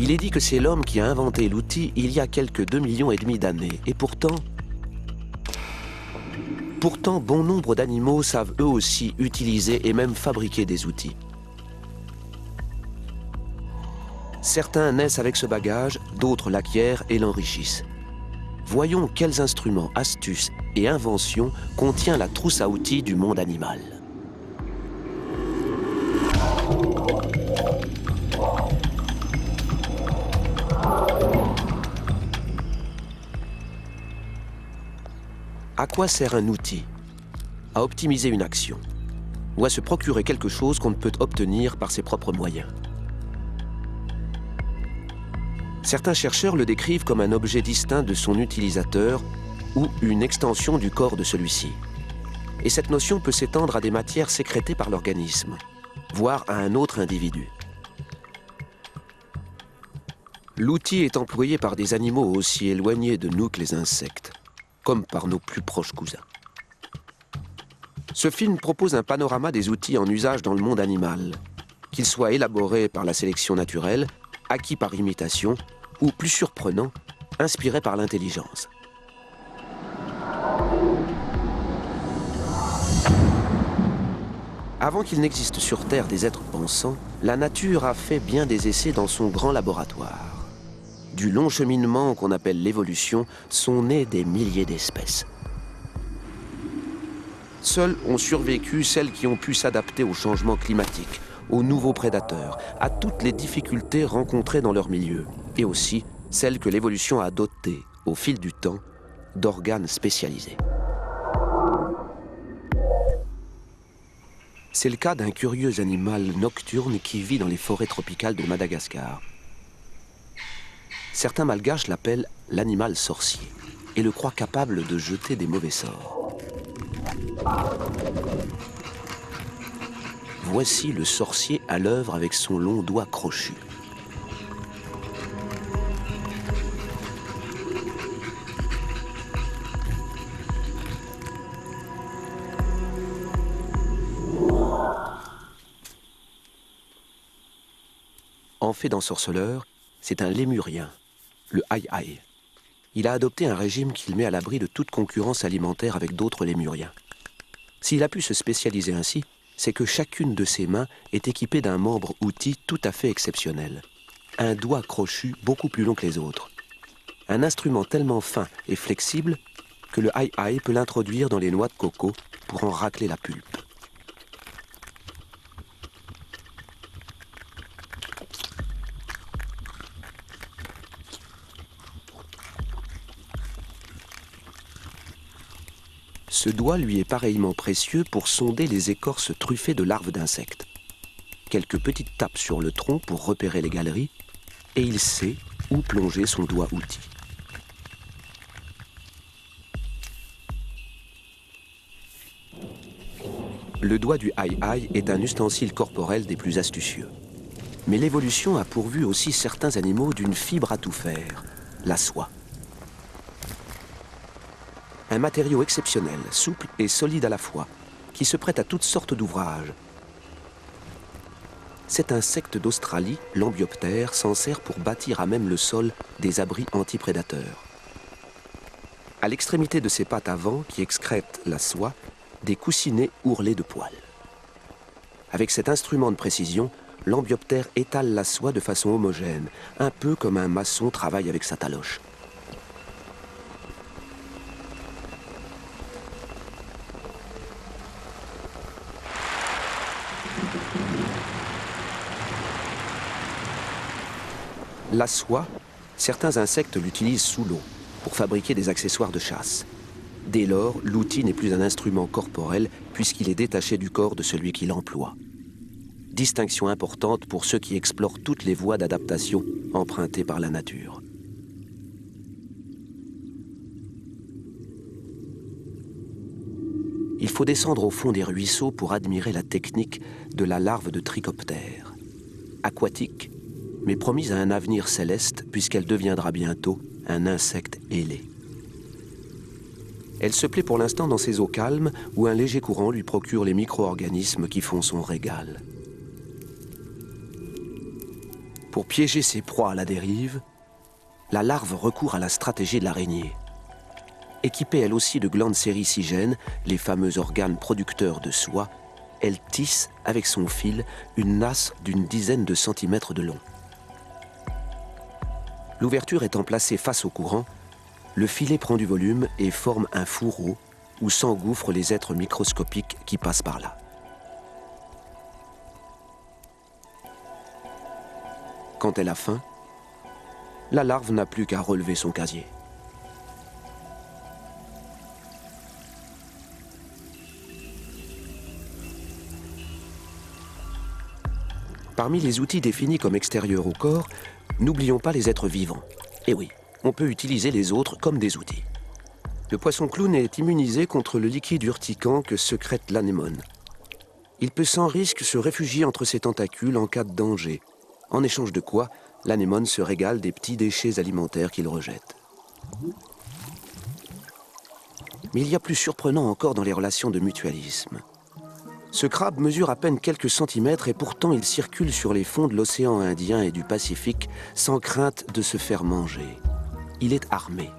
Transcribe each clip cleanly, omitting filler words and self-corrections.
Il est dit que c'est l'homme qui a inventé l'outil il y a quelques 2,5 millions d'années. Et pourtant, bon nombre d'animaux savent eux aussi utiliser et même fabriquer des outils. Certains naissent avec ce bagage, d'autres l'acquièrent et l'enrichissent. Voyons quels instruments, astuces et inventions contient la trousse à outils du monde animal. À quoi sert un outil? À optimiser une action, ou à se procurer quelque chose qu'on ne peut obtenir par ses propres moyens. Certains chercheurs le décrivent comme un objet distinct de son utilisateur ou une extension du corps de celui-ci. Et cette notion peut s'étendre à des matières sécrétées par l'organisme, voire à un autre individu. L'outil est employé par des animaux aussi éloignés de nous que les insectes, comme par nos plus proches cousins. Ce film propose un panorama des outils en usage dans le monde animal, qu'ils soient élaborés par la sélection naturelle, acquis par imitation, ou plus surprenant, inspirés par l'intelligence. Avant qu'il n'existe sur Terre des êtres pensants, la nature a fait bien des essais dans son grand laboratoire. Du long cheminement qu'on appelle l'évolution sont nées des milliers d'espèces. Seules ont survécu celles qui ont pu s'adapter aux changements climatiques, aux nouveaux prédateurs, à toutes les difficultés rencontrées dans leur milieu, et aussi celles que l'évolution a dotées, au fil du temps, d'organes spécialisés. C'est le cas d'un curieux animal nocturne qui vit dans les forêts tropicales de Madagascar. Certains malgaches l'appellent l'animal sorcier et le croient capable de jeter des mauvais sorts. Voici le sorcier à l'œuvre avec son long doigt crochu. En fait d'ensorceleur, c'est un lémurien, le aï-aï. Il a adopté un régime qui le met à l'abri de toute concurrence alimentaire avec d'autres lémuriens. S'il a pu se spécialiser ainsi, c'est que chacune de ses mains est équipée d'un membre outil tout à fait exceptionnel. Un doigt crochu beaucoup plus long que les autres. Un instrument tellement fin et flexible que le aï-aï peut l'introduire dans les noix de coco pour en racler la pulpe. Ce doigt lui est pareillement précieux pour sonder les écorces truffées de larves d'insectes. Quelques petites tapes sur le tronc pour repérer les galeries, et il sait où plonger son doigt outil. Le doigt du aï-aï est un ustensile corporel des plus astucieux. Mais l'évolution a pourvu aussi certains animaux d'une fibre à tout faire, la soie. Un matériau exceptionnel, souple et solide à la fois, qui se prête à toutes sortes d'ouvrages. Cet insecte d'Australie, l'ambioptère, s'en sert pour bâtir à même le sol des abris anti-prédateurs. À l'extrémité de ses pattes avant, qui excrètent la soie, des coussinets ourlés de poils. Avec cet instrument de précision, l'ambioptère étale la soie de façon homogène, un peu comme un maçon travaille avec sa taloche. La soie, certains insectes l'utilisent sous l'eau pour fabriquer des accessoires de chasse. Dès lors, l'outil n'est plus un instrument corporel puisqu'il est détaché du corps de celui qui l'emploie. Distinction importante pour ceux qui explorent toutes les voies d'adaptation empruntées par la nature. Il faut descendre au fond des ruisseaux pour admirer la technique de la larve de trichoptère. Aquatique, mais promise à un avenir céleste puisqu'elle deviendra bientôt un insecte ailé. Elle se plaît pour l'instant dans ces eaux calmes où un léger courant lui procure les micro-organismes qui font son régal. Pour piéger ses proies à la dérive, la larve recourt à la stratégie de l'araignée. Équipée elle aussi de glandes séricigènes, les fameux organes producteurs de soie, elle tisse avec son fil une nasse d'une dizaine de centimètres de long. L'ouverture étant placée face au courant, le filet prend du volume et forme un fourreau où s'engouffrent les êtres microscopiques qui passent par là. Quand elle a faim, la larve n'a plus qu'à relever son casier. Parmi les outils définis comme extérieurs au corps, n'oublions pas les êtres vivants. Et oui, on peut utiliser les autres comme des outils. Le poisson clown est immunisé contre le liquide urticant que sécrète l'anémone. Il peut sans risque se réfugier entre ses tentacules en cas de danger, en échange de quoi l'anémone se régale des petits déchets alimentaires qu'il rejette. Mais il y a plus surprenant encore dans les relations de mutualisme. Ce crabe mesure à peine quelques centimètres et pourtant il circule sur les fonds de l'océan Indien et du Pacifique sans crainte de se faire manger. Il est armé.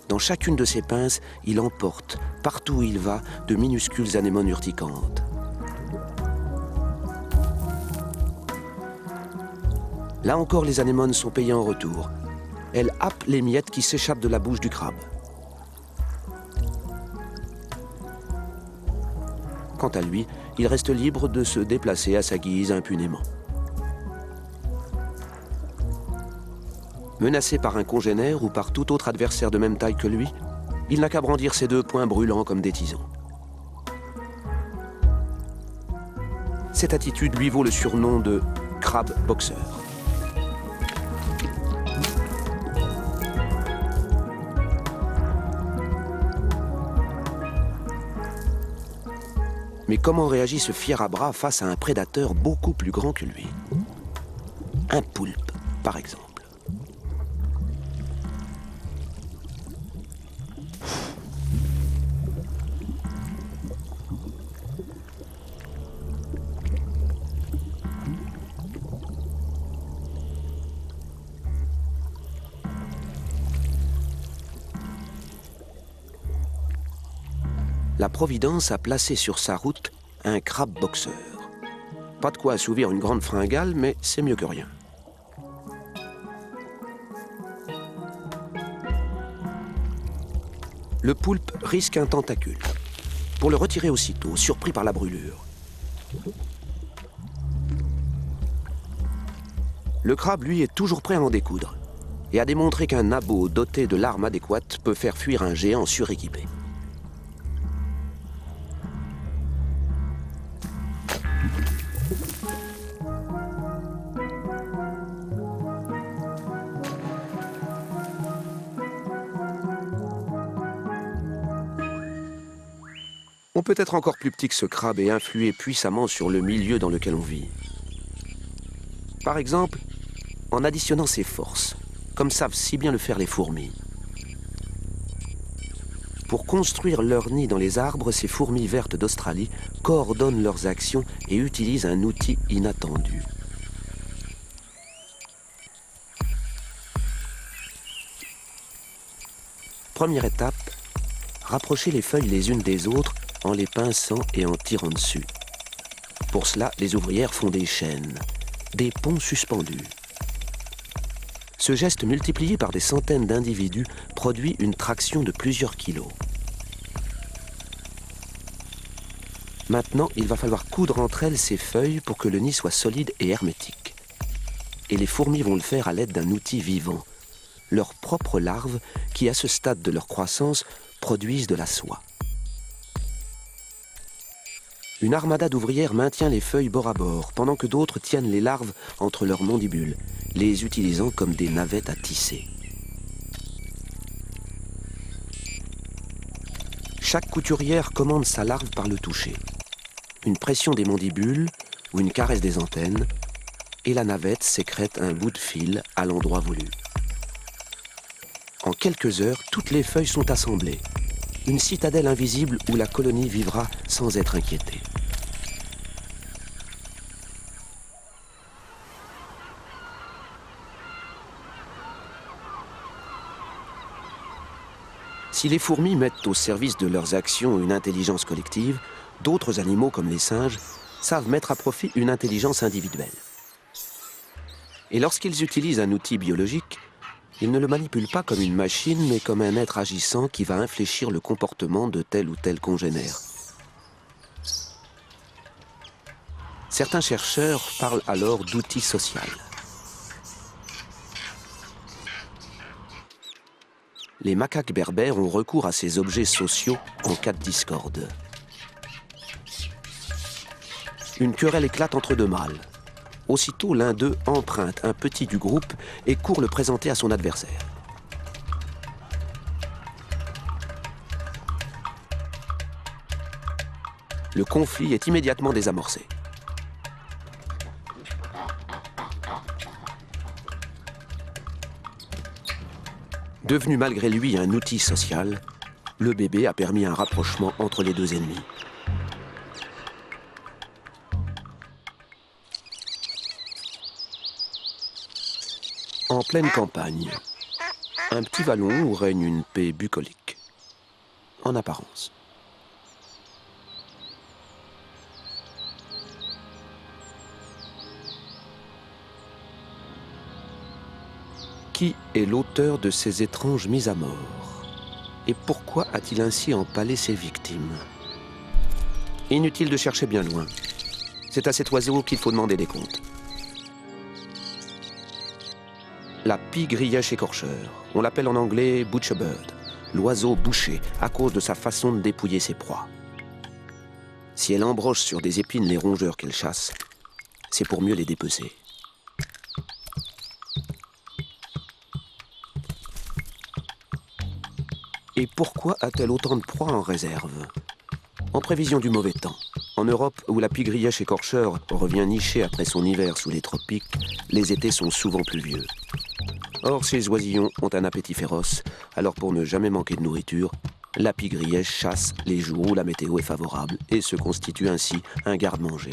Dans chacune de ses pinces, il emporte, partout où il va, de minuscules anémones urticantes. Là encore, les anémones sont payées en retour. Elles happent les miettes qui s'échappent de la bouche du crabe. Quant à lui, il reste libre de se déplacer à sa guise impunément. Menacé par un congénère ou par tout autre adversaire de même taille que lui, il n'a qu'à brandir ses deux poings brûlants comme des tisons. Cette attitude lui vaut le surnom de « crabe boxeur ». Mais comment réagit ce fier à bras face à un prédateur beaucoup plus grand que lui? Un poulpe, par exemple. La Providence a placé sur sa route un crabe boxeur. Pas de quoi assouvir une grande fringale, mais c'est mieux que rien. Le poulpe risque un tentacule. Pour le retirer aussitôt, surpris par la brûlure. Le crabe, lui, est toujours prêt à en découdre et a démontré qu'un nabot doté de l'arme adéquate peut faire fuir un géant suréquipé. On peut être encore plus petit que ce crabe et influer puissamment sur le milieu dans lequel on vit. Par exemple, en additionnant ses forces, comme savent si bien le faire les fourmis. Pour construire leur nid dans les arbres, ces fourmis vertes d'Australie coordonnent leurs actions et utilisent un outil inattendu. Première étape, rapprocher les feuilles les unes des autres en les pinçant et en tirant dessus. Pour cela, les ouvrières font des chaînes, des ponts suspendus. Ce geste multiplié par des centaines d'individus produit une traction de plusieurs kilos. Maintenant, il va falloir coudre entre elles ces feuilles pour que le nid soit solide et hermétique. Et les fourmis vont le faire à l'aide d'un outil vivant, leurs propres larves qui, à ce stade de leur croissance, produisent de la soie. Une armada d'ouvrières maintient les feuilles bord à bord, pendant que d'autres tiennent les larves entre leurs mandibules, les utilisant comme des navettes à tisser. Chaque couturière commande sa larve par le toucher. Une pression des mandibules ou une caresse des antennes, et la navette sécrète un bout de fil à l'endroit voulu. En quelques heures, toutes les feuilles sont assemblées. Une citadelle invisible où la colonie vivra sans être inquiétée. Si les fourmis mettent au service de leurs actions une intelligence collective, d'autres animaux comme les singes savent mettre à profit une intelligence individuelle. Et lorsqu'ils utilisent un outil biologique, ils ne le manipulent pas comme une machine, mais comme un être agissant qui va infléchir le comportement de tel ou tel congénère. Certains chercheurs parlent alors d'outils sociaux. Les macaques berbères ont recours à ces objets sociaux en cas de discorde. Une querelle éclate entre deux mâles. Aussitôt, l'un d'eux emprunte un petit du groupe et court le présenter à son adversaire. Le conflit est immédiatement désamorcé. Devenu malgré lui un outil social, le bébé a permis un rapprochement entre les deux ennemis. En pleine campagne, un petit vallon où règne une paix bucolique, en apparence. Qui est l'auteur de ces étranges mises à mort? Et pourquoi a-t-il ainsi empalé ses victimes? Inutile de chercher bien loin. C'est à cet oiseau qu'il faut demander des comptes. La pie-grièche écorcheur. On l'appelle en anglais butcher bird, l'oiseau bouché, à cause de sa façon de dépouiller ses proies. Si elle embroche sur des épines les rongeurs qu'elle chasse, c'est pour mieux les dépecer. Et pourquoi a-t-elle autant de proies en réserve? En prévision du mauvais temps. En Europe, où la pie-grièche écorcheur revient nicher après son hiver sous les tropiques, les étés sont souvent pluvieux. Or, ces oisillons ont un appétit féroce, alors pour ne jamais manquer de nourriture, la pie-grièche chasse les jours où la météo est favorable et se constitue ainsi un garde-manger.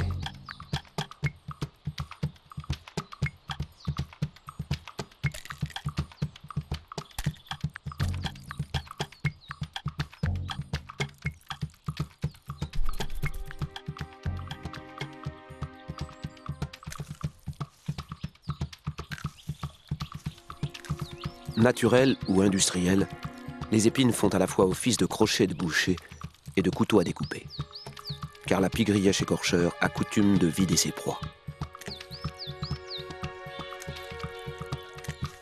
Naturelles ou industrielles, les épines font à la fois office de crochet de boucher et de couteau à découper. Car la pie-grièche écorcheur a coutume de vider ses proies.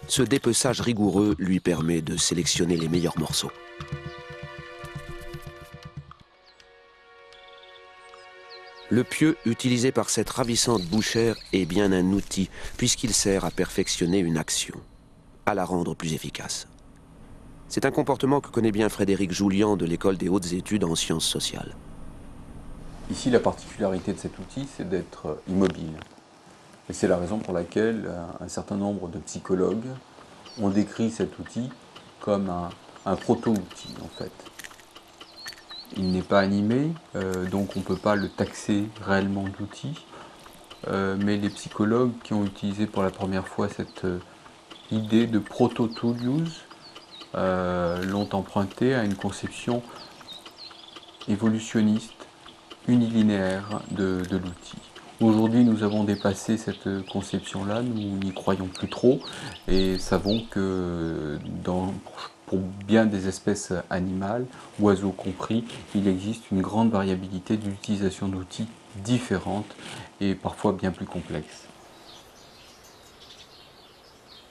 Ce dépeçage rigoureux lui permet de sélectionner les meilleurs morceaux. Le pieu utilisé par cette ravissante bouchère est bien un outil, puisqu'il sert à perfectionner une action, à la rendre plus efficace. C'est un comportement que connaît bien Frédéric Joulian de l'École des hautes études en sciences sociales. Ici, la particularité de cet outil, c'est d'être immobile. Et c'est la raison pour laquelle un certain nombre de psychologues ont décrit cet outil comme un proto-outil, en fait. Il n'est pas animé, donc on ne peut pas le taxer réellement d'outil. Mais les psychologues qui ont utilisé pour la première fois cette idée de proto-tool use l'ont emprunté à une conception évolutionniste, unilinéaire de l'outil. Aujourd'hui, nous avons dépassé cette conception-là, nous n'y croyons plus trop et savons que pour bien des espèces animales, oiseaux compris, il existe une grande variabilité d'utilisation d'outils différentes et parfois bien plus complexes.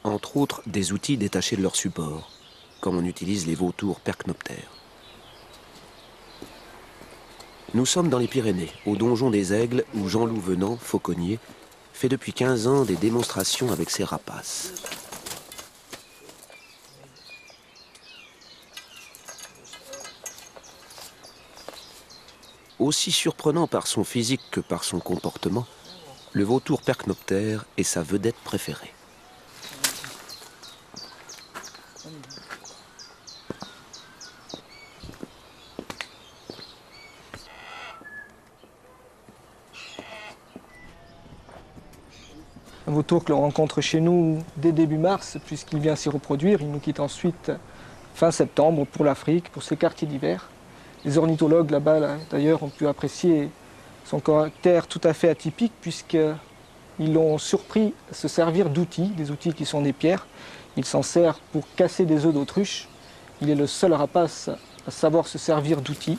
Entre autres, des outils détachés de leur support, comme on utilise les vautours percnoptères. Nous sommes dans les Pyrénées, au donjon des Aigles, où Jean-Loup Venant, fauconnier, fait depuis 15 ans des démonstrations avec ses rapaces. Aussi surprenant par son physique que par son comportement, le vautour percnoptère est sa vedette préférée. Un vautour que l'on rencontre chez nous dès début mars, puisqu'il vient s'y reproduire. Il nous quitte ensuite fin septembre pour l'Afrique, pour ses quartiers d'hiver. Les ornithologues là-bas, d'ailleurs, ont pu apprécier son caractère tout à fait atypique, puisqu'ils l'ont surpris à se servir d'outils, des outils qui sont des pierres. Il s'en sert pour casser des œufs d'autruche. Il est le seul rapace à savoir se servir d'outils.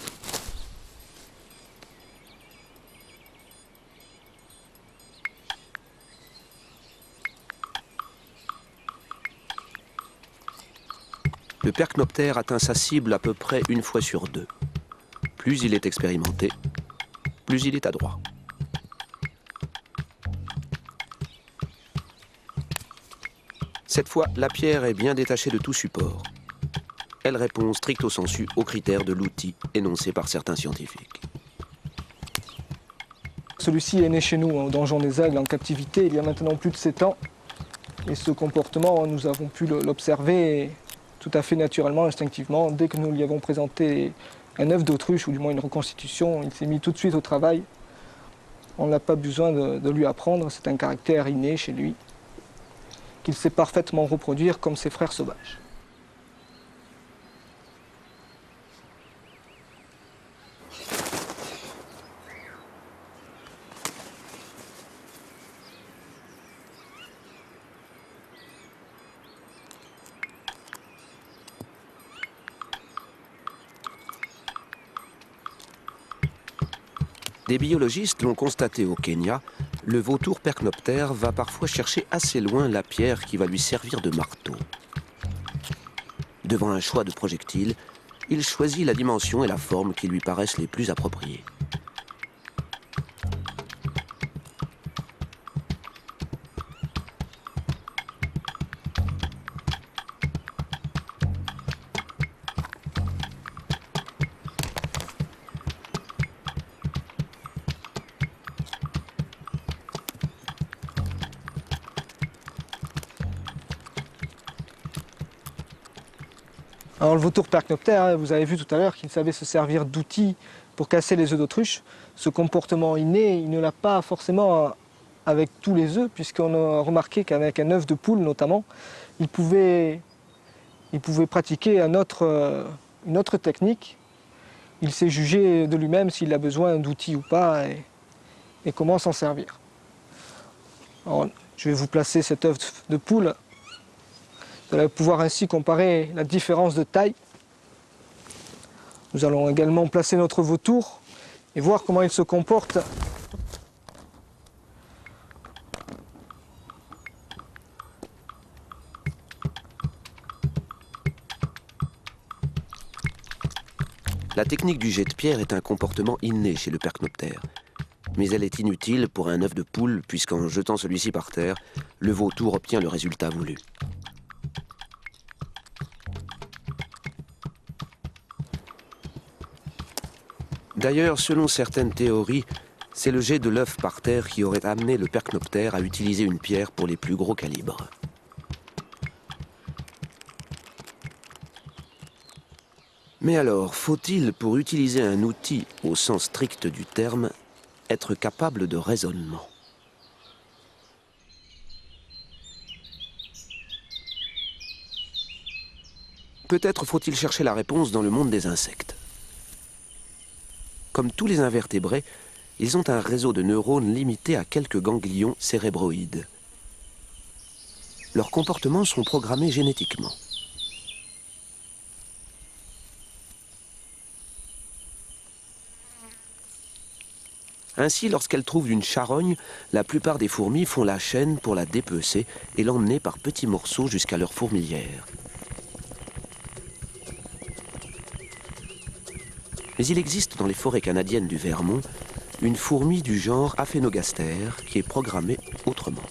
Le percnoptère atteint sa cible à peu près 1 fois sur 2. Plus il est expérimenté, plus il est adroit. Cette fois, la pierre est bien détachée de tout support. Elle répond stricto sensu aux critères de l'outil énoncés par certains scientifiques. Celui-ci est né chez nous, au donjon des Aigles, en captivité, il y a maintenant plus de 7 ans. Et ce comportement, nous avons pu l'observer tout à fait naturellement, instinctivement. Dès que nous lui avons présenté un œuf d'autruche, ou du moins une reconstitution, il s'est mis tout de suite au travail. On n'a pas besoin de lui apprendre, c'est un caractère inné chez lui, qu'il sait parfaitement reproduire comme ses frères sauvages. Des biologistes l'ont constaté au Kenya, le vautour percnoptère va parfois chercher assez loin la pierre qui va lui servir de marteau. Devant un choix de projectile, il choisit la dimension et la forme qui lui paraissent les plus appropriées. Alors le vautour percnoptère, vous avez vu tout à l'heure qu'il savait se servir d'outils pour casser les œufs d'autruche. Ce comportement inné, il ne l'a pas forcément avec tous les œufs, puisqu'on a remarqué qu'avec un œuf de poule notamment, il pouvait pratiquer une autre technique. Il sait juger de lui-même s'il a besoin d'outils ou pas et comment s'en servir. Alors, je vais vous placer cet œuf de poule. Vous allez pouvoir ainsi comparer la différence de taille. Nous allons également placer notre vautour et voir comment il se comporte. La technique du jet de pierre est un comportement inné chez le percnoptère. Mais elle est inutile pour un œuf de poule, puisqu'en jetant celui-ci par terre, le vautour obtient le résultat voulu. D'ailleurs, selon certaines théories, c'est le jet de l'œuf par terre qui aurait amené le percnoptère à utiliser une pierre pour les plus gros calibres. Mais alors, faut-il, pour utiliser un outil au sens strict du terme, être capable de raisonnement ? Peut-être faut-il chercher la réponse dans le monde des insectes. Comme tous les invertébrés, ils ont un réseau de neurones limité à quelques ganglions cérébroïdes. Leurs comportements sont programmés génétiquement. Ainsi, lorsqu'elles trouvent une charogne, la plupart des fourmis font la chaîne pour la dépecer et l'emmener par petits morceaux jusqu'à leur fourmilière. Mais il existe dans les forêts canadiennes du Vermont une fourmi du genre Aphaenogaster qui est programmée autrement.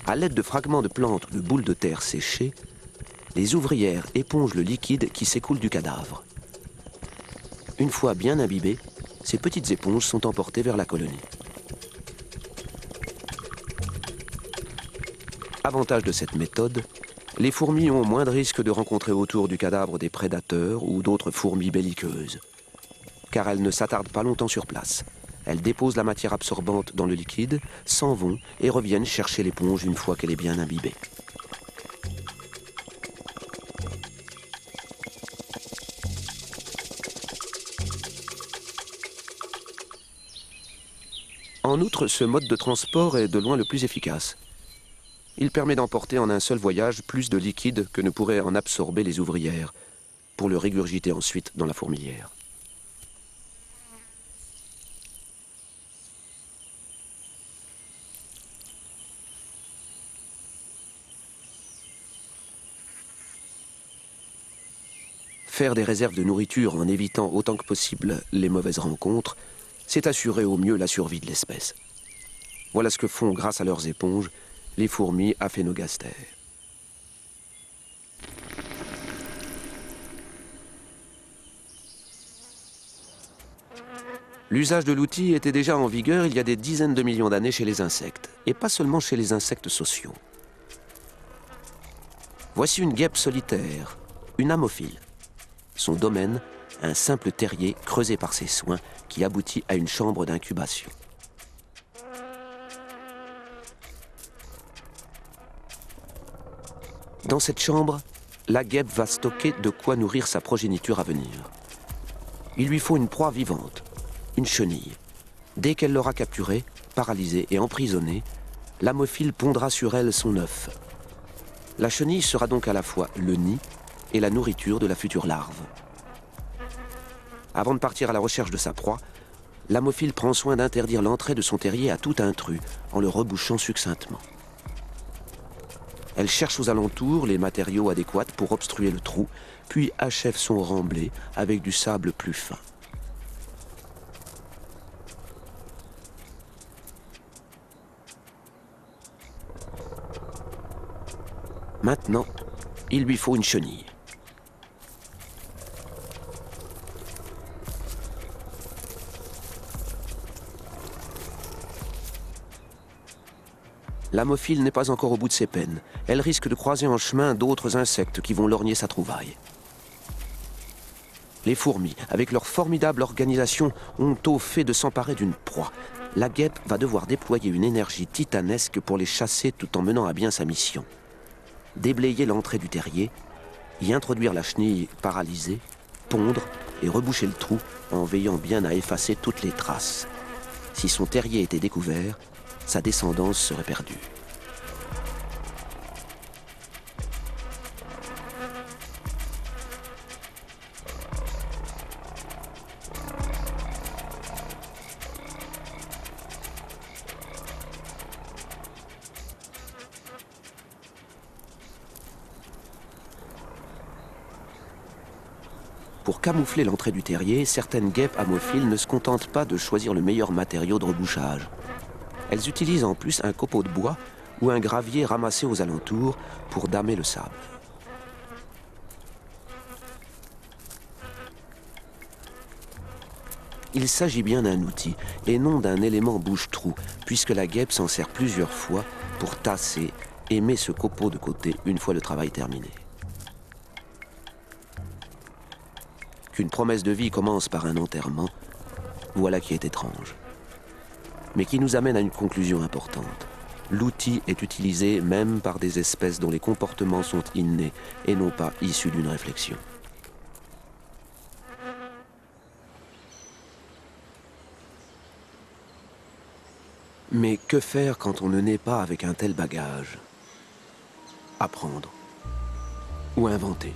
À l'aide de fragments de plantes ou de boules de terre séchées, les ouvrières épongent le liquide qui s'écoule du cadavre. Une fois bien imbibées, ces petites éponges sont emportées vers la colonie. Avantage de cette méthode, les fourmis ont moins de risques de rencontrer autour du cadavre des prédateurs ou d'autres fourmis belliqueuses, car elles ne s'attardent pas longtemps sur place. Elles déposent la matière absorbante dans le liquide, s'en vont et reviennent chercher l'éponge une fois qu'elle est bien imbibée. En outre, ce mode de transport est de loin le plus efficace. Il permet d'emporter en un seul voyage plus de liquide que ne pourraient en absorber les ouvrières, pour le régurgiter ensuite dans la fourmilière. Faire des réserves de nourriture en évitant autant que possible les mauvaises rencontres, c'est assurer au mieux la survie de l'espèce. Voilà ce que font, grâce à leurs éponges, les fourmis Aphaenogaster. L'usage de l'outil était déjà en vigueur il y a des dizaines de millions d'années chez les insectes, et pas seulement chez les insectes sociaux. Voici une guêpe solitaire, une amophile. Son domaine, un simple terrier creusé par ses soins qui aboutit à une chambre d'incubation. Dans cette chambre, la guêpe va stocker de quoi nourrir sa progéniture à venir. Il lui faut une proie vivante, une chenille. Dès qu'elle l'aura capturée, paralysée et emprisonnée, l'amophile pondra sur elle son œuf. La chenille sera donc à la fois le nid et la nourriture de la future larve. Avant de partir à la recherche de sa proie, l'amophile prend soin d'interdire l'entrée de son terrier à tout intrus en le rebouchant succinctement. Elle cherche aux alentours les matériaux adéquats pour obstruer le trou, puis achève son remblai avec du sable plus fin. Maintenant, il lui faut une chenille. L'amophile n'est pas encore au bout de ses peines. Elle risque de croiser en chemin d'autres insectes qui vont lorgner sa trouvaille. Les fourmis, avec leur formidable organisation, ont au fait de s'emparer d'une proie. La guêpe va devoir déployer une énergie titanesque pour les chasser tout en menant à bien sa mission. Déblayer l'entrée du terrier, y introduire la chenille paralysée, pondre et reboucher le trou en veillant bien à effacer toutes les traces. Si son terrier était découvert, sa descendance serait perdue. Pour camoufler l'entrée du terrier, certaines guêpes amophiles ne se contentent pas de choisir le meilleur matériau de rebouchage. Elles utilisent en plus un copeau de bois ou un gravier ramassé aux alentours pour damer le sable. Il s'agit bien d'un outil et non d'un élément bouche-trou, puisque la guêpe s'en sert plusieurs fois pour tasser et met ce copeau de côté une fois le travail terminé. Qu'une promesse de vie commence par un enterrement, voilà qui est étrange. Mais qui nous amène à une conclusion importante. L'outil est utilisé même par des espèces dont les comportements sont innés et non pas issus d'une réflexion. Mais que faire quand on ne naît pas avec un tel bagage? Apprendre ou inventer?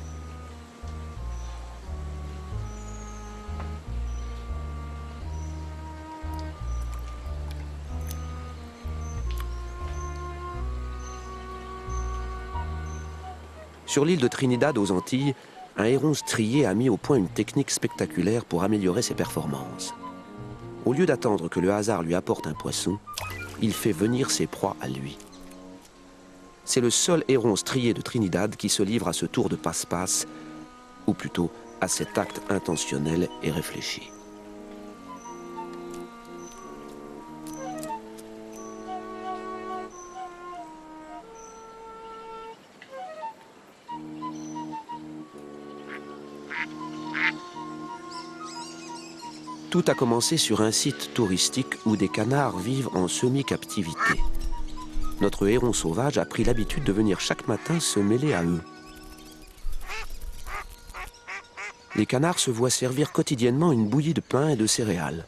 Sur l'île de Trinidad aux Antilles, un héron strié a mis au point une technique spectaculaire pour améliorer ses performances. Au lieu d'attendre que le hasard lui apporte un poisson, il fait venir ses proies à lui. C'est le seul héron strié de Trinidad qui se livre à ce tour de passe-passe, ou plutôt à cet acte intentionnel et réfléchi. Tout a commencé sur un site touristique où des canards vivent en semi-captivité. Notre héron sauvage a pris l'habitude de venir chaque matin se mêler à eux. Les canards se voient servir quotidiennement une bouillie de pain et de céréales.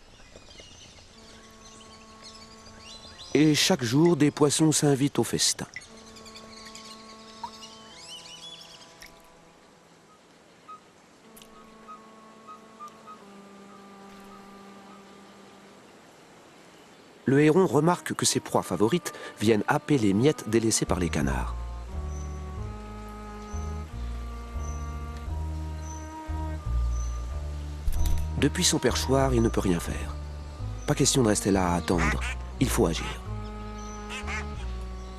Et chaque jour, des poissons s'invitent au festin. Le héron remarque que ses proies favorites viennent happer les miettes délaissées par les canards. Depuis son perchoir, il ne peut rien faire. Pas question de rester là à attendre. Il faut agir.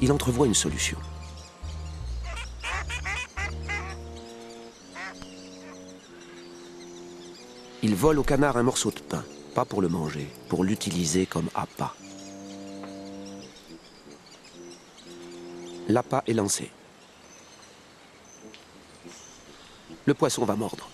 Il entrevoit une solution. Il vole au canard un morceau de pain. Pas pour le manger, pour l'utiliser comme appât. L'appât est lancé. Le poisson va mordre.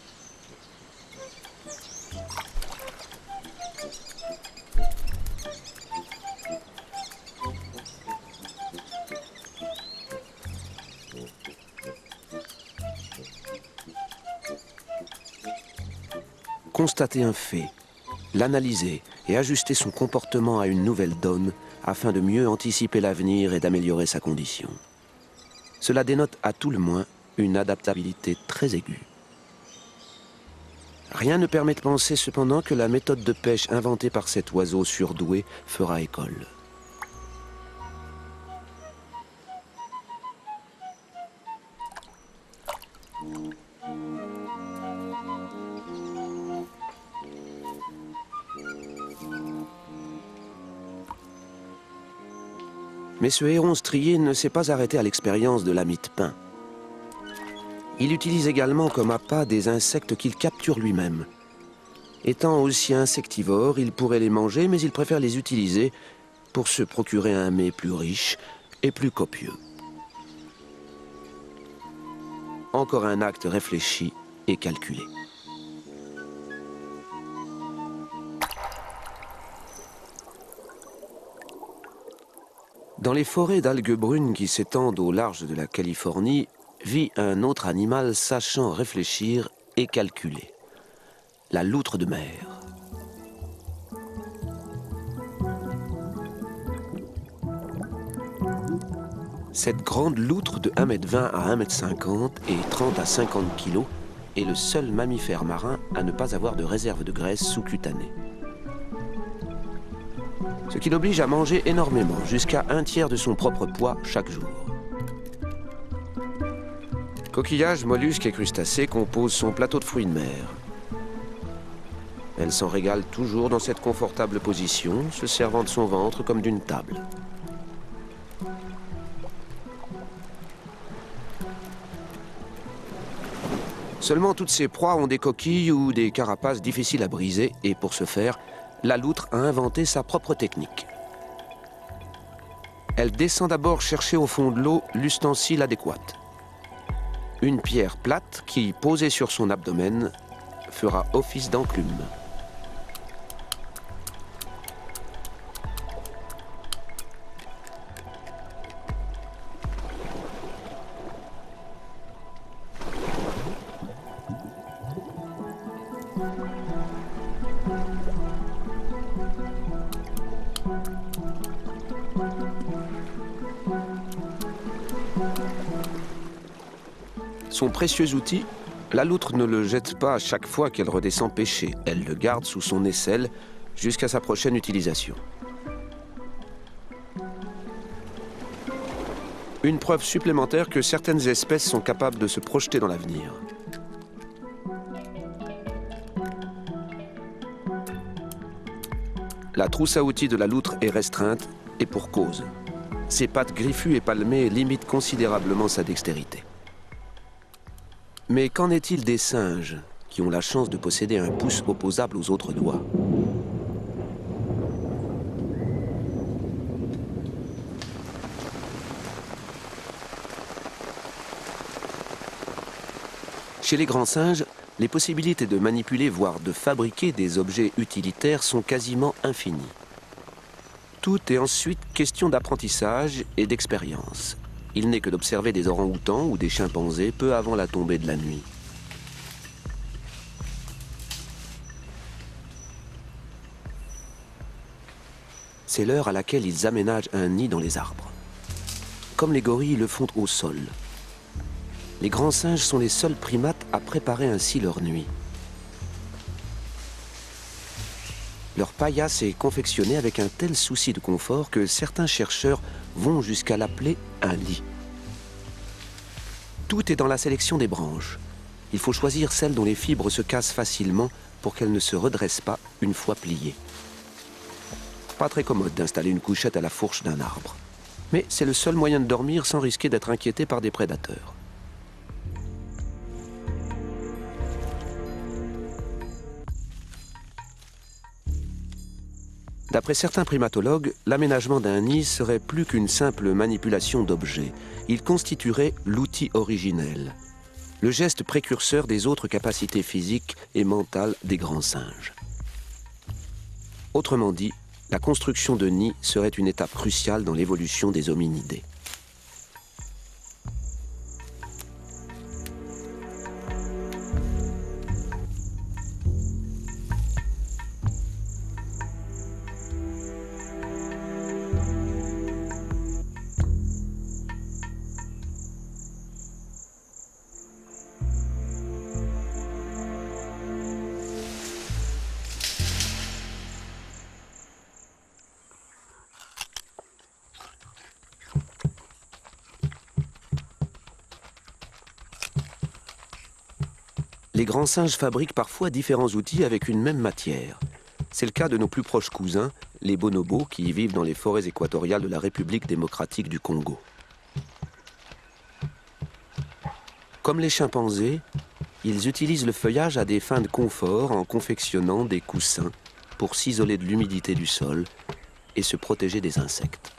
Constater un fait, l'analyser et ajuster son comportement à une nouvelle donne afin de mieux anticiper l'avenir et d'améliorer sa condition. Cela dénote à tout le moins une adaptabilité très aiguë. Rien ne permet de penser cependant que la méthode de pêche inventée par cet oiseau surdoué fera école. Mais ce héron strié ne s'est pas arrêté à l'expérience de la mie de pain. Il utilise également comme appât des insectes qu'il capture lui-même. Étant aussi insectivore, il pourrait les manger, mais il préfère les utiliser pour se procurer un mets plus riche et plus copieux. Encore un acte réfléchi et calculé. Dans les forêts d'algues brunes qui s'étendent au large de la Californie, vit un autre animal sachant réfléchir et calculer. La loutre de mer. Cette grande loutre de 1,20 m à 1,50 m et 30 à 50 kg est le seul mammifère marin à ne pas avoir de réserve de graisse sous-cutanée. Ce qui l'oblige à manger énormément, jusqu'à 1/3 de son propre poids chaque jour. Coquillages, mollusques et crustacés composent son plateau de fruits de mer. Elle s'en régale toujours dans cette confortable position, se servant de son ventre comme d'une table. Seulement toutes ces proies ont des coquilles ou des carapaces difficiles à briser et pour ce faire, la loutre a inventé sa propre technique. Elle descend d'abord chercher au fond de l'eau l'ustensile adéquat. Une pierre plate qui, posée sur son abdomen, fera office d'enclume. Son précieux outil, la loutre ne le jette pas à chaque fois qu'elle redescend pêcher. Elle le garde sous son aisselle jusqu'à sa prochaine utilisation. Une preuve supplémentaire que certaines espèces sont capables de se projeter dans l'avenir. La trousse à outils de la loutre est restreinte, et pour cause. Ses pattes griffues et palmées limitent considérablement sa dextérité. Mais qu'en est-il des singes, qui ont la chance de posséder un pouce opposable aux autres doigts? Chez les grands singes, les possibilités de manipuler, voire de fabriquer des objets utilitaires sont quasiment infinies. Tout est ensuite question d'apprentissage et d'expérience. Il n'est que d'observer des orang-outans ou des chimpanzés peu avant la tombée de la nuit. C'est l'heure à laquelle ils aménagent un nid dans les arbres. Comme les gorilles le font au sol. Les grands singes sont les seuls primates à préparer ainsi leur nuit. Leur paillasse est confectionnée avec un tel souci de confort que certains chercheurs vont jusqu'à l'appeler un lit. Tout est dans la sélection des branches. Il faut choisir celles dont les fibres se cassent facilement pour qu'elles ne se redressent pas une fois pliées. Pas très commode d'installer une couchette à la fourche d'un arbre. Mais c'est le seul moyen de dormir sans risquer d'être inquiété par des prédateurs. D'après certains primatologues, l'aménagement d'un nid serait plus qu'une simple manipulation d'objets. Il constituerait l'outil originel, le geste précurseur des autres capacités physiques et mentales des grands singes. Autrement dit, la construction de nids serait une étape cruciale dans l'évolution des hominidés. Les grands singes fabriquent parfois différents outils avec une même matière. C'est le cas de nos plus proches cousins, les bonobos, qui vivent dans les forêts équatoriales de la République démocratique du Congo. Comme les chimpanzés, ils utilisent le feuillage à des fins de confort en confectionnant des coussins pour s'isoler de l'humidité du sol et se protéger des insectes.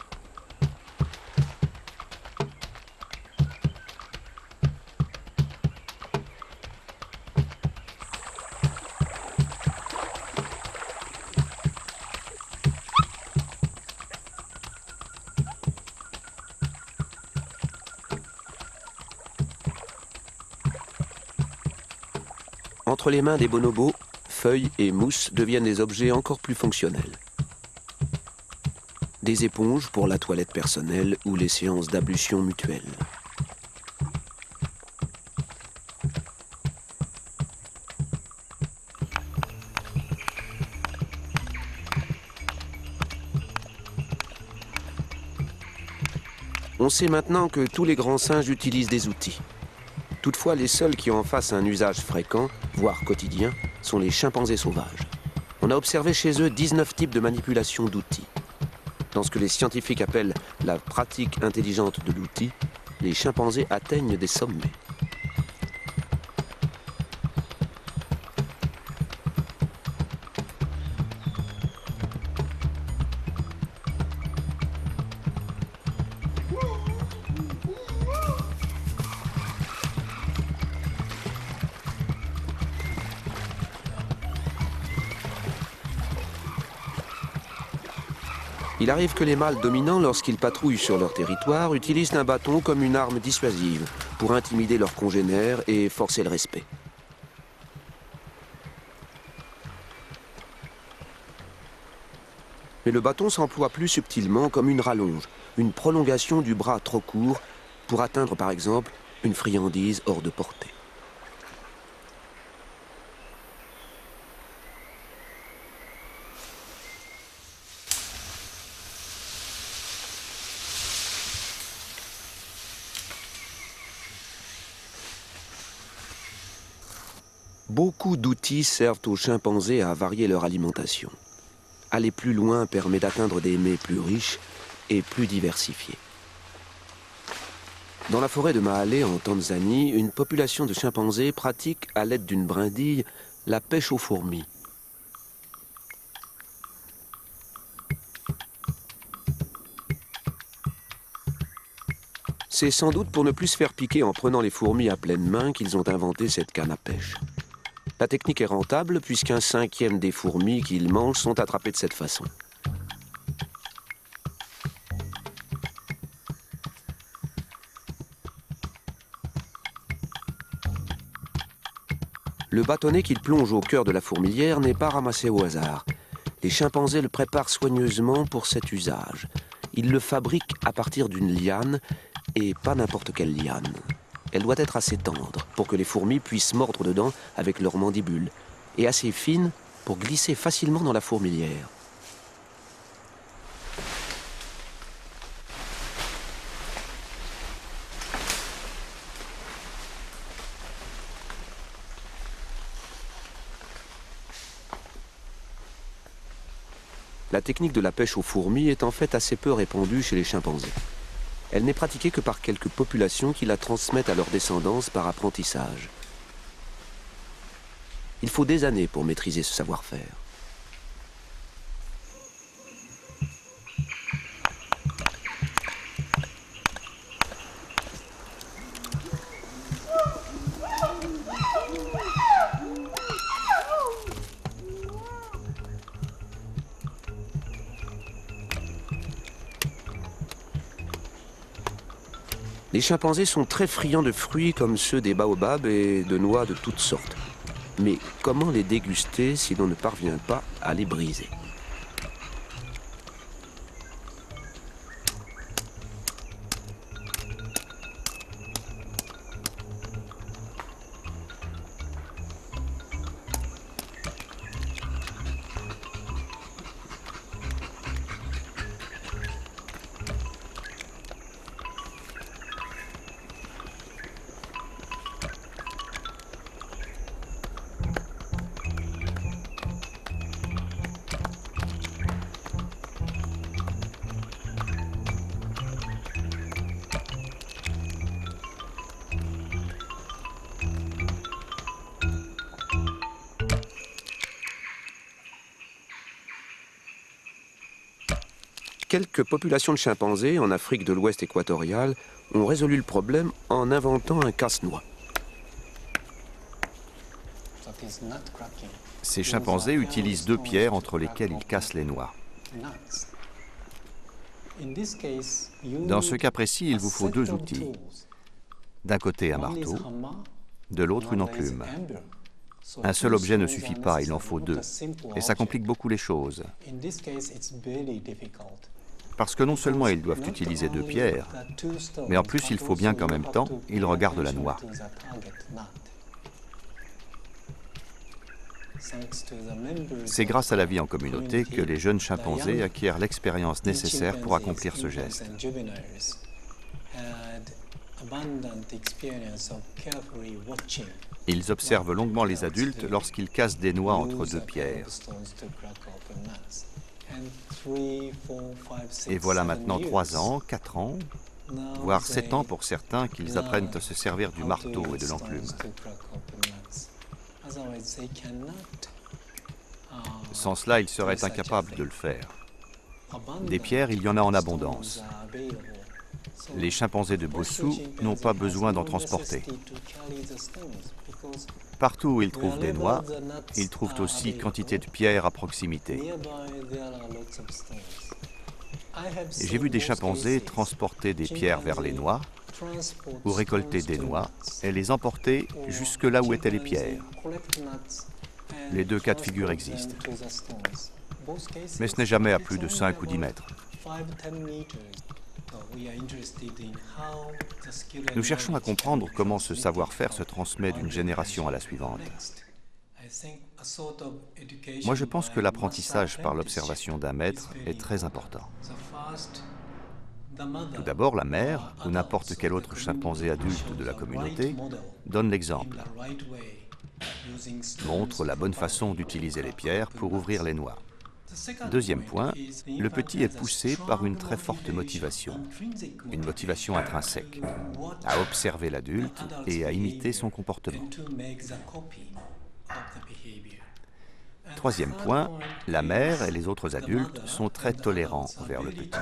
Entre les mains des bonobos, feuilles et mousse deviennent des objets encore plus fonctionnels. Des éponges pour la toilette personnelle ou les séances d'ablution mutuelle. On sait maintenant que tous les grands singes utilisent des outils. Toutefois, les seuls qui en fassent un usage fréquent, voire quotidien, sont les chimpanzés sauvages. On a observé chez eux 19 types de manipulation d'outils. Dans ce que les scientifiques appellent la pratique intelligente de l'outil, les chimpanzés atteignent des sommets. Il arrive que les mâles dominants, lorsqu'ils patrouillent sur leur territoire, utilisent un bâton comme une arme dissuasive pour intimider leurs congénères et forcer le respect. Mais le bâton s'emploie plus subtilement comme une rallonge, une prolongation du bras trop court pour atteindre par exemple une friandise hors de portée. Beaucoup d'outils servent aux chimpanzés à varier leur alimentation. Aller plus loin permet d'atteindre des mets plus riches et plus diversifiés. Dans la forêt de Mahale, en Tanzanie, une population de chimpanzés pratique, à l'aide d'une brindille, la pêche aux fourmis. C'est sans doute pour ne plus se faire piquer en prenant les fourmis à pleine main qu'ils ont inventé cette canne à pêche. La technique est rentable puisqu'un cinquième des fourmis qu'ils mangent sont attrapées de cette façon. Le bâtonnet qu'ils plongent au cœur de la fourmilière n'est pas ramassé au hasard. Les chimpanzés le préparent soigneusement pour cet usage. Ils le fabriquent à partir d'une liane, et pas n'importe quelle liane. Elle doit être assez tendre pour que les fourmis puissent mordre dedans avec leurs mandibules, et assez fine pour glisser facilement dans la fourmilière. La technique de la pêche aux fourmis est en fait assez peu répandue chez les chimpanzés. Elle n'est pratiquée que par quelques populations qui la transmettent à leur descendance par apprentissage. Il faut des années pour maîtriser ce savoir-faire. Les chimpanzés sont très friands de fruits comme ceux des baobabs et de noix de toutes sortes. Mais comment les déguster si l'on ne parvient pas à les briser ? Quelques populations de chimpanzés en Afrique de l'Ouest équatoriale ont résolu le problème en inventant un casse-noix. Ces chimpanzés utilisent deux pierres entre lesquelles ils cassent les noix. Dans ce cas précis, il vous faut deux outils. D'un côté un marteau, de l'autre une enclume. Un seul objet ne suffit pas, il en faut deux. Et ça complique beaucoup les choses. Parce que non seulement ils doivent utiliser deux pierres, mais en plus il faut bien qu'en même temps, ils regardent la noix. C'est grâce à la vie en communauté que les jeunes chimpanzés acquièrent l'expérience nécessaire pour accomplir ce geste. Ils observent longuement les adultes lorsqu'ils cassent des noix entre deux pierres. Et voilà maintenant 3 ans, 4 ans, voire 7 ans pour certains qu'ils apprennent à se servir du marteau et de l'enclume. Sans cela, ils seraient incapables de le faire. Des pierres, il y en a en abondance. Les chimpanzés de Bossou n'ont pas besoin d'en transporter. Partout où ils trouvent des noix, ils trouvent aussi quantité de pierres à proximité. J'ai vu des chimpanzés transporter des pierres vers les noix, ou récolter des noix, et les emporter jusque là où étaient les pierres. Les deux cas de figure existent. Mais ce n'est jamais à plus de 5 ou 10 mètres. Nous cherchons à comprendre comment ce savoir-faire se transmet d'une génération à la suivante. Moi, je pense que l'apprentissage par l'observation d'un maître est très important. Tout d'abord, la mère, ou n'importe quel autre chimpanzé adulte de la communauté, donne l'exemple. Montre la bonne façon d'utiliser les pierres pour ouvrir les noix. Deuxième point, le petit est poussé par une très forte motivation, une motivation intrinsèque, à observer l'adulte et à imiter son comportement. Troisième point, la mère et les autres adultes sont très tolérants envers le petit.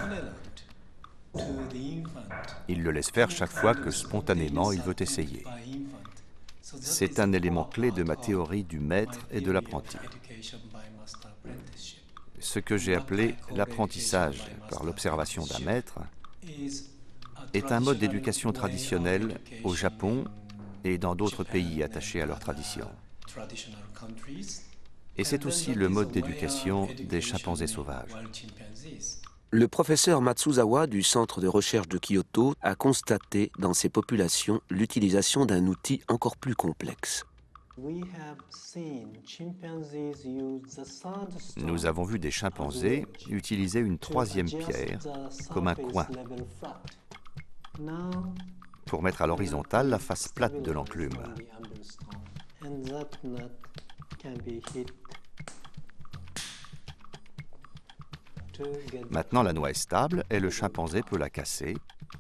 Ils le laissent faire chaque fois que spontanément il veut essayer. C'est un élément clé de ma théorie du maître et de l'apprenti. Ce que j'ai appelé l'apprentissage par l'observation d'un maître est un mode d'éducation traditionnel au Japon et dans d'autres pays attachés à leur tradition. Et c'est aussi le mode d'éducation des chimpanzés sauvages. Le professeur Matsuzawa du centre de recherche de Kyoto a constaté dans ces populations l'utilisation d'un outil encore plus complexe. Nous avons vu des chimpanzés utiliser une troisième pierre comme un coin pour mettre à l'horizontale la face plate de l'enclume. Maintenant, la noix est stable et le chimpanzé peut la casser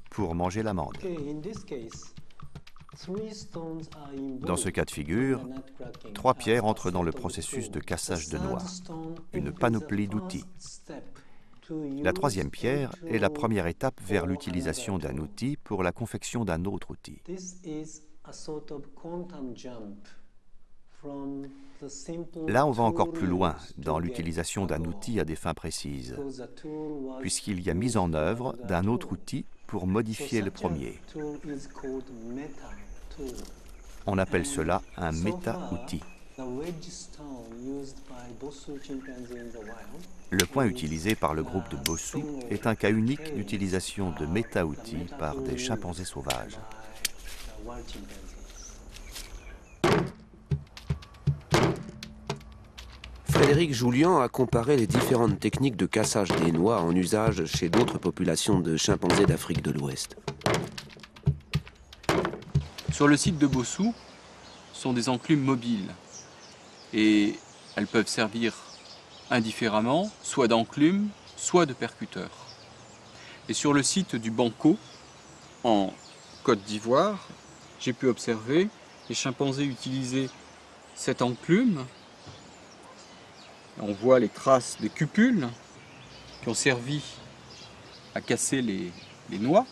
pour manger l'amande. Dans ce cas de figure, 3 pierres entrent dans le processus de cassage de noix, une panoplie d'outils. La troisième pierre est la première étape vers l'utilisation d'un outil pour la confection d'un autre outil. Là, on va encore plus loin dans l'utilisation d'un outil à des fins précises, puisqu'il y a mise en œuvre d'un autre outil pour modifier le premier. On appelle cela un méta-outil. Le point utilisé par le groupe de Bossou est un cas unique d'utilisation de méta-outils par des chimpanzés sauvages. Frédéric Joulian a comparé les différentes techniques de cassage des noix en usage chez d'autres populations de chimpanzés d'Afrique de l'Ouest. Sur le site de Bossou, sont des enclumes mobiles et elles peuvent servir indifféremment, soit d'enclumes, soit de percuteurs. Et sur le site du Banco, en Côte d'Ivoire, j'ai pu observer les chimpanzés utiliser cette enclume. On voit les traces des cupules qui ont servi à casser les noix,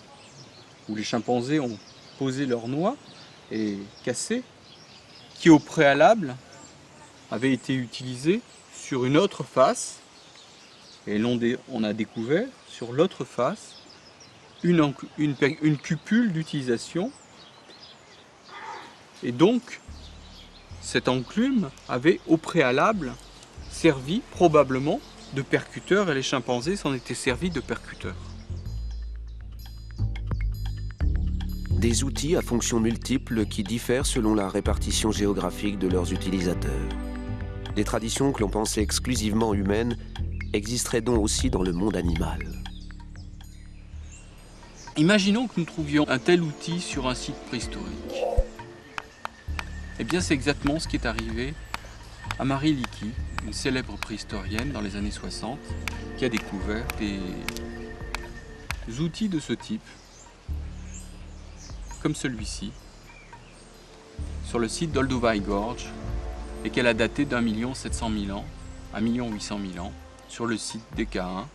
où les chimpanzés ont posé leurs noix et cassé, qui au préalable avait été utilisé sur une autre face, et on a découvert sur l'autre face une cupule d'utilisation, et donc cette enclume avait au préalable servi probablement de percuteur et les chimpanzés s'en étaient servis de percuteurs. Des outils à fonctions multiples qui diffèrent selon la répartition géographique de leurs utilisateurs. Des traditions que l'on pensait exclusivement humaines existeraient donc aussi dans le monde animal. Imaginons que nous trouvions un tel outil sur un site préhistorique. Eh bien, c'est exactement ce qui est arrivé à Marie Leakey, une célèbre préhistorienne dans les années 60, qui a découvert des outils de ce type, comme celui-ci, sur le site d'Olduvai Gorge, et qu'elle a daté d'1 700 000 ans, 1 800 000 ans, sur le site d'Eka1.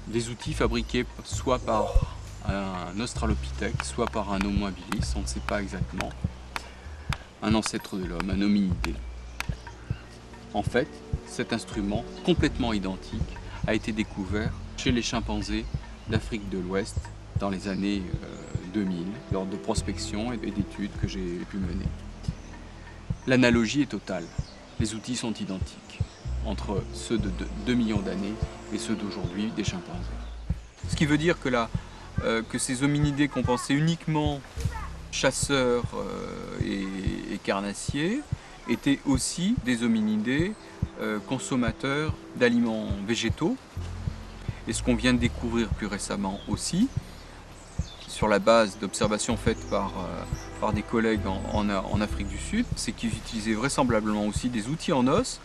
Des outils fabriqués soit par un Australopithèque, soit par un Homo habilis, on ne sait pas exactement, un ancêtre de l'homme, un hominidé. En fait, cet instrument, complètement identique, a été découvert chez les chimpanzés d'Afrique de l'Ouest dans les années 2000, lors de prospection et d'études que j'ai pu mener. L'analogie est totale. Les outils sont identiques entre ceux de 2 millions d'années et ceux d'aujourd'hui des chimpanzés. Ce qui veut dire que ces hominidés qu'on pensait uniquement chasseurs et carnassiers étaient aussi des hominidés consommateurs d'aliments végétaux. Et ce qu'on vient de découvrir plus récemment aussi, sur la base d'observations faites par des collègues en Afrique du Sud, c'est qu'ils utilisaient vraisemblablement aussi des outils en os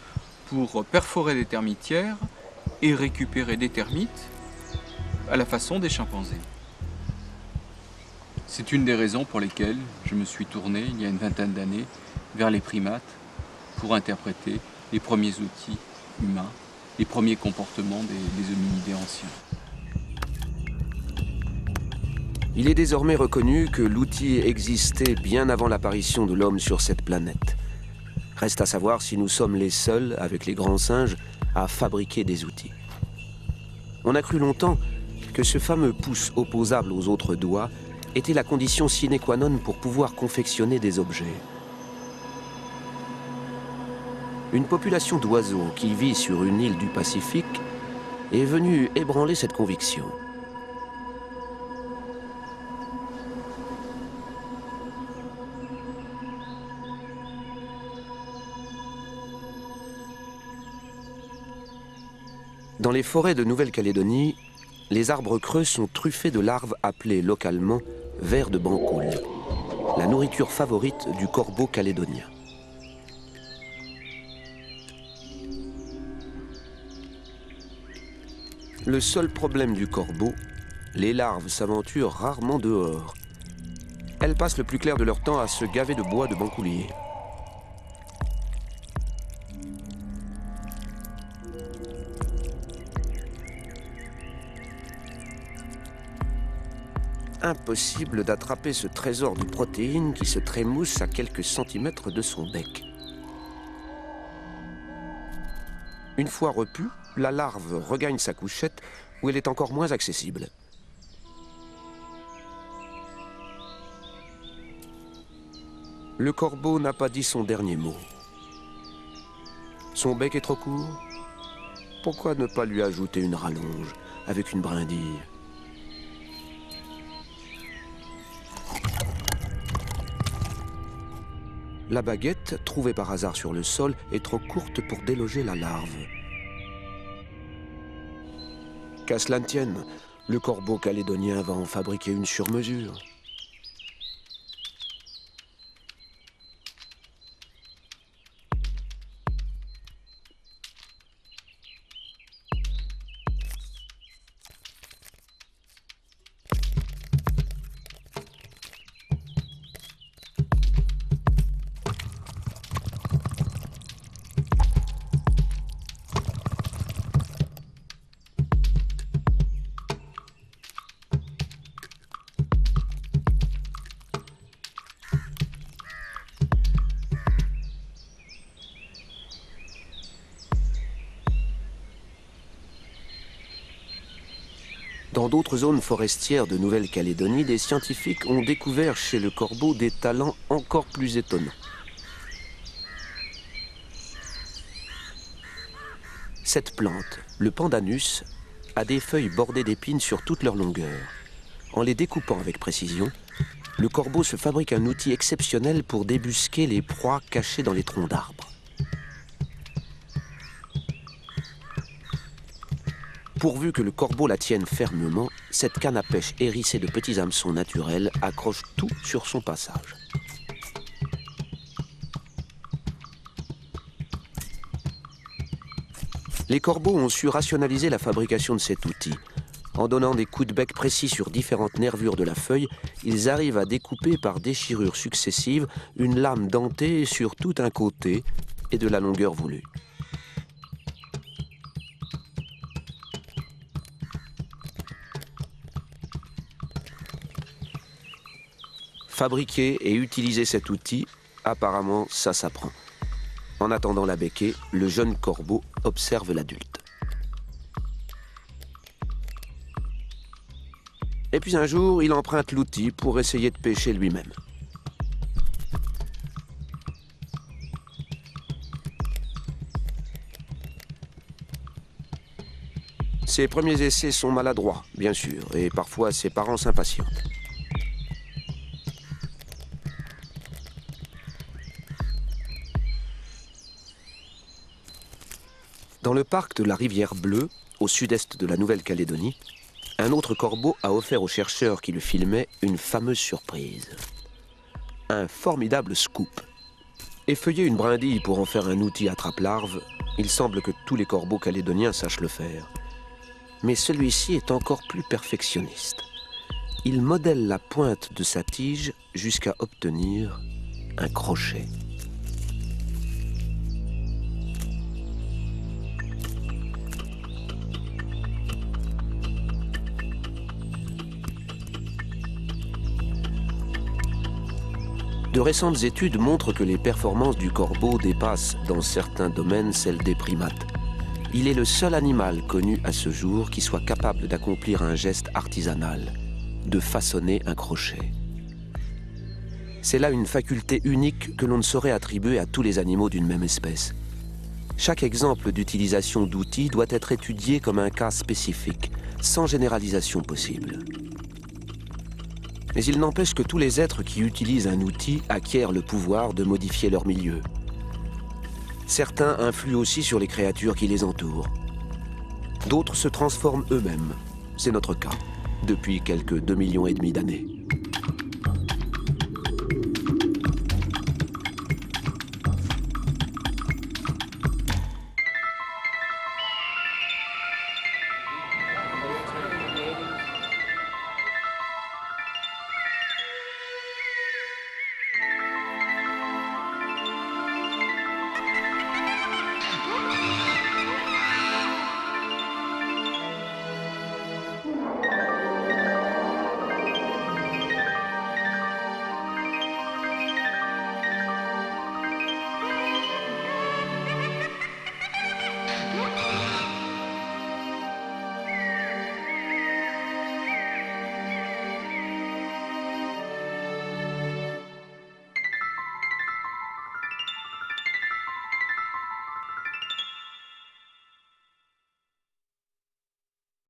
pour perforer des termitières et récupérer des termites à la façon des chimpanzés. C'est une des raisons pour lesquelles je me suis tourné, il y a une vingtaine d'années, vers les primates pour interpréter les premiers outils humains, les premiers comportements des hominidés anciens. Il est désormais reconnu que l'outil existait bien avant l'apparition de l'homme sur cette planète. Reste à savoir si nous sommes les seuls, avec les grands singes, à fabriquer des outils. On a cru longtemps que ce fameux pouce opposable aux autres doigts était la condition sine qua non pour pouvoir confectionner des objets. Une population d'oiseaux qui vit sur une île du Pacifique est venue ébranler cette conviction. Dans les forêts de Nouvelle-Calédonie, les arbres creux sont truffés de larves appelées localement vers de bancoul, la nourriture favorite du corbeau calédonien. Le seul problème du corbeau, les larves s'aventurent rarement dehors. Elles passent le plus clair de leur temps à se gaver de bois de bancoulier. Impossible d'attraper ce trésor de protéines qui se trémousse à quelques centimètres de son bec. Une fois repue, la larve regagne sa couchette où elle est encore moins accessible. Le corbeau n'a pas dit son dernier mot. Son bec est trop court? Pourquoi ne pas lui ajouter une rallonge avec une brindille? La baguette, trouvée par hasard sur le sol, est trop courte pour déloger la larve. Qu'à cela ne tienne, le corbeau calédonien va en fabriquer une sur mesure. Dans d'autres zones forestières de Nouvelle-Calédonie, des scientifiques ont découvert chez le corbeau des talents encore plus étonnants. Cette plante, le pandanus, a des feuilles bordées d'épines sur toute leur longueur. En les découpant avec précision, le corbeau se fabrique un outil exceptionnel pour débusquer les proies cachées dans les troncs d'arbres. Pourvu que le corbeau la tienne fermement, cette canne à pêche hérissée de petits hameçons naturels accroche tout sur son passage. Les corbeaux ont su rationaliser la fabrication de cet outil. En donnant des coups de bec précis sur différentes nervures de la feuille, ils arrivent à découper par déchirures successives une lame dentée sur tout un côté et de la longueur voulue. Fabriquer et utiliser cet outil, apparemment, ça s'apprend. En attendant la becquée, le jeune corbeau observe l'adulte. Et puis un jour, il emprunte l'outil pour essayer de pêcher lui-même. Ses premiers essais sont maladroits, bien sûr, et parfois ses parents s'impatientent. Dans le parc de la Rivière Bleue, au sud-est de la Nouvelle-Calédonie, un autre corbeau a offert aux chercheurs qui le filmaient une fameuse surprise. Un formidable scoop. Effeuiller une brindille pour en faire un outil attrape-larve, Il semble que tous les corbeaux calédoniens sachent le faire. Mais celui-ci est encore plus perfectionniste. Il modèle la pointe de sa tige jusqu'à obtenir un crochet. De récentes études montrent que les performances du corbeau dépassent dans certains domaines celles des primates. Il est le seul animal connu à ce jour qui soit capable d'accomplir un geste artisanal, de façonner un crochet. C'est là une faculté unique que l'on ne saurait attribuer à tous les animaux d'une même espèce. Chaque exemple d'utilisation d'outils doit être étudié comme un cas spécifique, sans généralisation possible. Mais il n'empêche que tous les êtres qui utilisent un outil acquièrent le pouvoir de modifier leur milieu. Certains influent aussi sur les créatures qui les entourent. D'autres se transforment eux-mêmes. C'est notre cas, depuis quelques 2,5 millions d'années.